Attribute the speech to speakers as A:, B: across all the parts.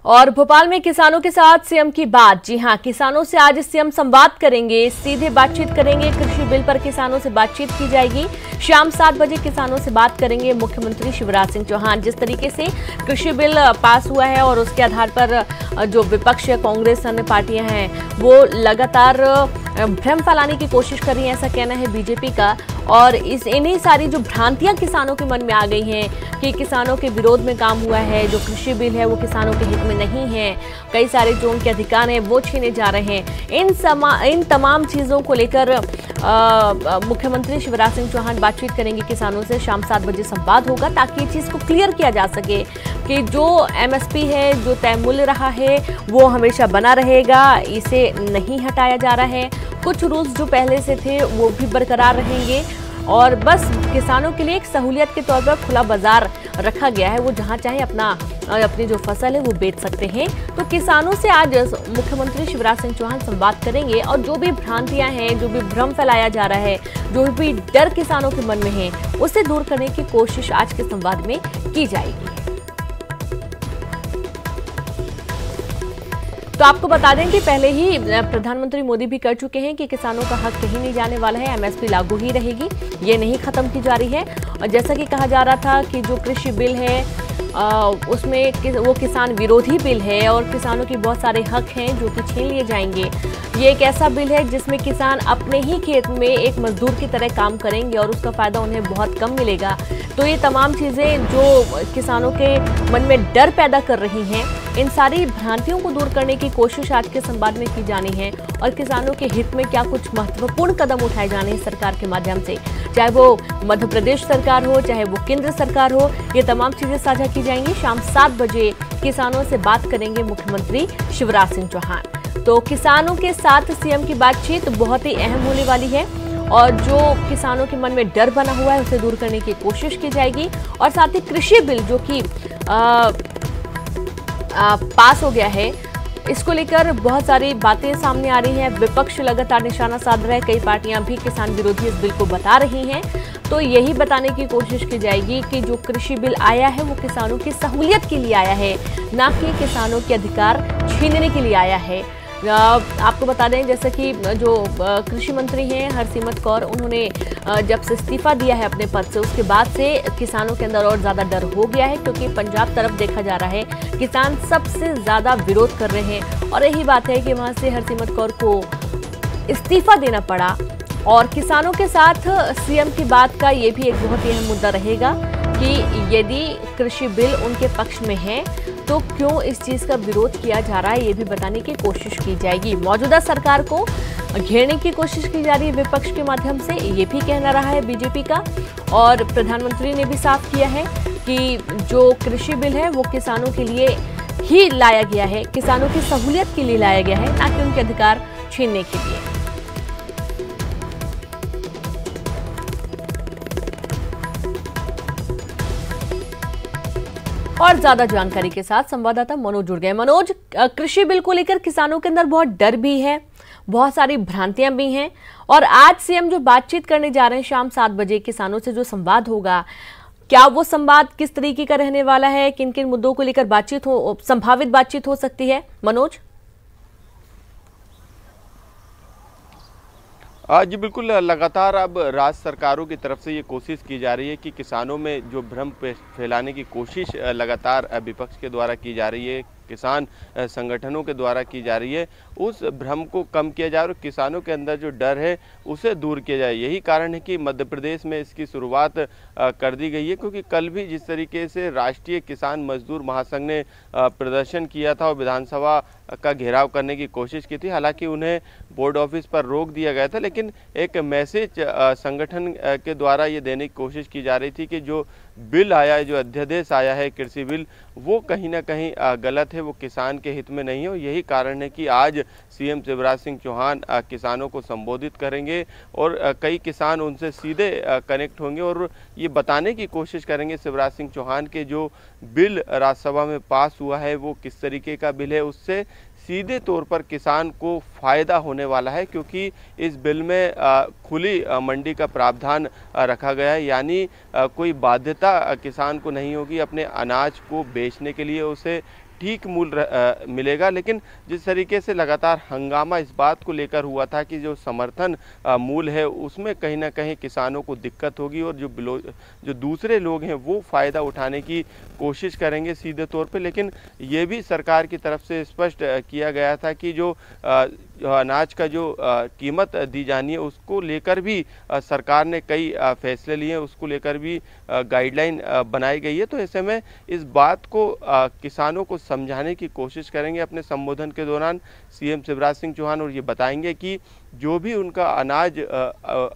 A: और भोपाल में किसानों के साथ सीएम की बात। जी हां, किसानों से आज सीएम संवाद करेंगे, सीधे बातचीत करेंगे। कृषि बिल पर किसानों से बातचीत की जाएगी। शाम 7 बजे किसानों से बात करेंगे मुख्यमंत्री शिवराज सिंह चौहान। जिस तरीके से कृषि बिल पास हुआ है और उसके आधार पर जो विपक्ष है, कांग्रेस, अन्य पार्टियां हैं, वो लगातार भ्रम फैलाने की कोशिश कर रही है, ऐसा कहना है बीजेपी का। और इन्हीं सारी जो भ्रांतियां किसानों के मन में आ गई हैं कि किसानों के विरोध में काम हुआ है, जो कृषि बिल है वो किसानों के हित में नहीं है, कई सारे जो उनके अधिकार हैं वो छीने जा रहे हैं। इन तमाम चीज़ों को लेकर मुख्यमंत्री शिवराज सिंह चौहान बातचीत करेंगे किसानों से। शाम 7 बजे संवाद होगा ताकि इस चीज़ को क्लियर किया जा सके कि जो एमएसपी है, जो तय मूल्य रहा है, वो हमेशा बना रहेगा, इसे नहीं हटाया जा रहा है। कुछ रूल्स जो पहले से थे वो भी बरकरार रहेंगे और बस किसानों के लिए एक सहूलियत के तौर पर खुला बाजार रखा गया है। वो जहां चाहे अपनी जो फसल है वो बेच सकते हैं। तो किसानों से आज मुख्यमंत्री शिवराज सिंह चौहान संवाद करेंगे और जो भी भ्रांतियां हैं, जो भी भ्रम फैलाया जा रहा है, जो भी डर किसानों के मन में है, उसे दूर करने की कोशिश आज के संवाद में की जाएगी। तो आपको बता दें कि पहले ही प्रधानमंत्री मोदी भी कर चुके हैं कि किसानों का हक कहीं नहीं जाने वाला है, एमएसपी लागू ही रहेगी, ये नहीं खत्म की जा रही है। और जैसा कि कहा जा रहा था कि जो कृषि बिल है उसमें वो किसान विरोधी बिल है और किसानों की बहुत सारे हक हैं जो कि छीन लिए जाएंगे। ये एक ऐसा बिल है जिसमें किसान अपने ही खेत में एक मजदूर की तरह काम करेंगे और उसका फायदा उन्हें बहुत कम मिलेगा। तो ये तमाम चीज़ें जो किसानों के मन में डर पैदा कर रही हैं, इन सारी भ्रांतियों को दूर करने की कोशिश आज के संवाद में की जानी है और किसानों के हित में क्या कुछ महत्वपूर्ण कदम उठाए जाने हैं सरकार के माध्यम से, चाहे वो मध्य प्रदेश सरकार हो, चाहे वो केंद्र सरकार हो, ये तमाम चीजें साझा की जाएंगी। शाम 7 बजे किसानों से बात करेंगे मुख्यमंत्री शिवराज सिंह चौहान। तो किसानों के साथ सीएम की बातचीत बहुत ही अहम होने वाली है और जो किसानों के मन में डर बना हुआ है उसे दूर करने की कोशिश की जाएगी। और साथ ही कृषि बिल जो कि पास हो गया है, इसको लेकर बहुत सारी बातें सामने आ रही हैं। विपक्ष लगातार निशाना साध रहा है, कई पार्टियां भी किसान विरोधी इस बिल को बता रही हैं। तो यही बताने की कोशिश की जाएगी कि जो कृषि बिल आया है वो किसानों की सहूलियत के लिए आया है, ना कि किसानों के अधिकार छीनने के लिए आया है। आपको बता दें जैसे कि जो कृषि मंत्री हैं हरसिमरत कौर, उन्होंने जब से इस्तीफा दिया है अपने पद से, उसके बाद से किसानों के अंदर और ज़्यादा डर हो गया है, क्योंकि पंजाब तरफ देखा जा रहा है किसान सबसे ज़्यादा विरोध कर रहे हैं। और यही बात है कि वहाँ से हरसिमरत कौर को इस्तीफा देना पड़ा। और किसानों के साथ सीएम की बात का ये भी एक बहुत ही अहम मुद्दा रहेगा कि यदि कृषि बिल उनके पक्ष में है तो क्यों इस चीज़ का विरोध किया जा रहा है, ये भी बताने की कोशिश की जाएगी। मौजूदा सरकार को घेरने की कोशिश की जा रही है विपक्ष के माध्यम से, ये भी कहना रहा है बीजेपी का। और प्रधानमंत्री ने भी साफ किया है कि जो कृषि बिल है वो किसानों के लिए ही लाया गया है, किसानों की सहूलियत के लिए लाया गया है, ना कि उनके अधिकार छीनने के लिए। और ज्यादा जानकारी के साथ संवाददाता मनोज जुड़ गए। मनोज, कृषि बिल को लेकर किसानों के अंदर बहुत डर भी है, बहुत सारी भ्रांतियां भी हैं और आज सीएम जो बातचीत करने जा रहे हैं शाम 7 बजे किसानों से जो संवाद होगा, क्या वो संवाद किस तरीके का रहने वाला है, किन किन मुद्दों को लेकर संभावित बातचीत हो सकती है? मनोज
B: जी बिल्कुल, लगातार अब राज्य सरकारों की तरफ से ये कोशिश की जा रही है कि किसानों में जो भ्रम फैलाने की कोशिश लगातार विपक्ष के द्वारा की जा रही है, किसान संगठनों के द्वारा की जा रही है, उस भ्रम को कम किया जाए और किसानों के अंदर जो डर है उसे दूर किया जाए। यही कारण है कि मध्य प्रदेश में इसकी शुरुआत कर दी गई है, क्योंकि कल भी जिस तरीके से राष्ट्रीय किसान मजदूर महासंघ ने प्रदर्शन किया था और विधानसभा का घेराव करने की कोशिश की थी, हालांकि उन्हें बोर्ड ऑफिस पर रोक दिया गया था, लेकिन एक मैसेज संगठन के द्वारा ये देने की कोशिश की जा रही थी कि जो बिल आया है, जो अध्यादेश आया है कृषि बिल, वो कहीं ना कहीं गलत है, वो किसान के हित में नहीं है। और यही कारण है कि आज सीएम शिवराज सिंह चौहान किसानों को संबोधित करेंगे और कई किसान उनसे सीधे कनेक्ट होंगे और ये बताने की कोशिश करेंगे शिवराज सिंह चौहान के जो बिल राज्यसभा में पास हुआ है वो किस तरीके का बिल है, उससे सीधे तौर पर किसान को फ़ायदा होने वाला है, क्योंकि इस बिल में खुली मंडी का प्रावधान रखा गया है, यानी कोई बाध्यता किसान को नहीं होगी अपने अनाज को बेचने के लिए, उसे ठीक मूल्य मिलेगा। लेकिन जिस तरीके से लगातार हंगामा इस बात को लेकर हुआ था कि जो समर्थन मूल्य है उसमें कहीं ना कहीं किसानों को दिक्कत होगी और जो दूसरे लोग हैं वो फ़ायदा उठाने की कोशिश करेंगे सीधे तौर पे। लेकिन ये भी सरकार की तरफ से स्पष्ट किया गया था कि जो अनाज का जो कीमत दी जानी है उसको लेकर भी सरकार ने कई फैसले लिए हैं, उसको लेकर भी गाइडलाइन बनाई गई है। तो ऐसे में इस बात को किसानों को समझाने की कोशिश करेंगे अपने संबोधन के दौरान सीएम शिवराज सिंह चौहान, और ये बताएंगे कि जो भी उनका अनाज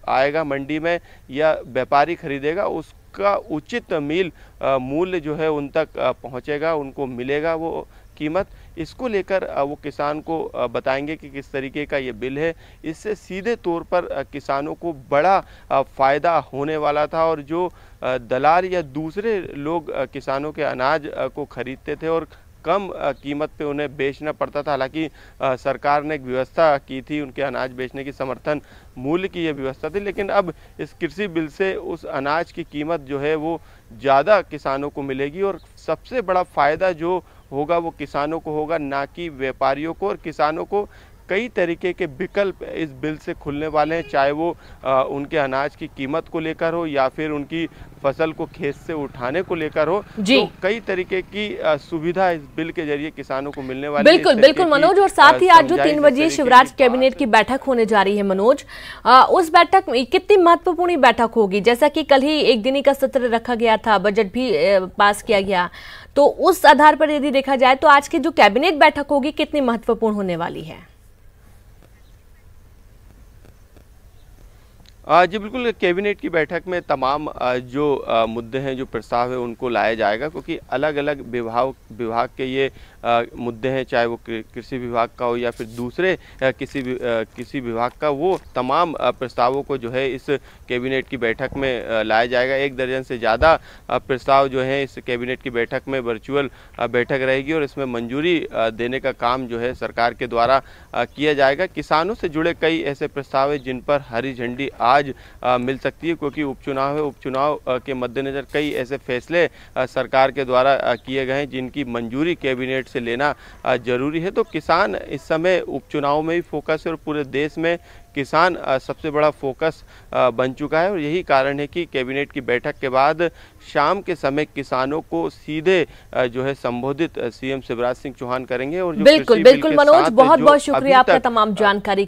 B: आएगा मंडी में या व्यापारी खरीदेगा उसका उचित मूल्य जो है उन तक पहुंचेगा, उनको मिलेगा वो कीमत। इसको लेकर वो किसान को बताएंगे कि किस तरीके का ये बिल है। इससे सीधे तौर पर किसानों को बड़ा फ़ायदा होने वाला था और जो दलाल या दूसरे लोग किसानों के अनाज को खरीदते थे और कम कीमत पे उन्हें बेचना पड़ता था। हालांकि सरकार ने एक व्यवस्था की थी उनके अनाज बेचने की, समर्थन मूल्य की ये व्यवस्था थी, लेकिन अब इस कृषि बिल से उस अनाज की कीमत जो है वो ज़्यादा किसानों को मिलेगी और सबसे बड़ा फ़ायदा जो होगा वो किसानों को होगा, ना कि व्यापारियों को। और किसानों को कई तरीके के विकल्प इस बिल से खुलने वाले हैं, चाहे वो उनके अनाज की कीमत को लेकर हो या फिर उनकी फसल को खेत से उठाने को लेकर हो। तो कई तरीके की सुविधा इस बिल के जरिए किसानों को मिलने वाली है।
A: बिल्कुल बिल्कुल मनोज, और साथ ही आज जो 3 बजे शिवराज कैबिनेट की बैठक होने जा रही है मनोज, उस बैठक में कितनी महत्वपूर्ण बैठक होगी? जैसा कि कल ही एक दिन का सत्र रखा गया था, बजट भी पास किया गया, तो उस आधार पर यदि देखा जाए तो आज की जो कैबिनेट बैठक होगी कितनी महत्वपूर्ण होने वाली है?
B: जी बिल्कुल, कैबिनेट की बैठक में तमाम जो मुद्दे हैं, जो प्रस्ताव है उनको लाया जाएगा, क्योंकि अलग अलग विभाग के ये मुद्दे हैं, चाहे वो कृषि विभाग का हो या फिर दूसरे किसी विभाग का, वो तमाम प्रस्तावों को जो है इस कैबिनेट की बैठक में लाया जाएगा। 1 दर्जन से ज़्यादा प्रस्ताव जो है इस कैबिनेट की बैठक में वर्चुअल बैठक रहेगी और इसमें मंजूरी देने का काम जो है सरकार के द्वारा किया जाएगा। किसानों से जुड़े कई ऐसे प्रस्ताव हैं जिन पर हरी झंडी आज मिल सकती है, क्योंकि उपचुनाव है। उपचुनाव के मद्देनजर कई ऐसे फैसले सरकार के द्वारा किए गए हैं जिनकी मंजूरी कैबिनेट से लेना जरूरी है। तो किसान इस समय उपचुनाव में ही फोकस है और पूरे देश में किसान सबसे बड़ा फोकस बन चुका है और यही कारण है कि कैबिनेट की बैठक के बाद शाम के समय किसानों को सीधे जो है संबोधित सीएम शिवराज सिंह चौहान करेंगे। और जो
A: बिल्कुल बिल्कुल मनोज, बहुत बहुत शुक्रिया आपका तमाम जानकारी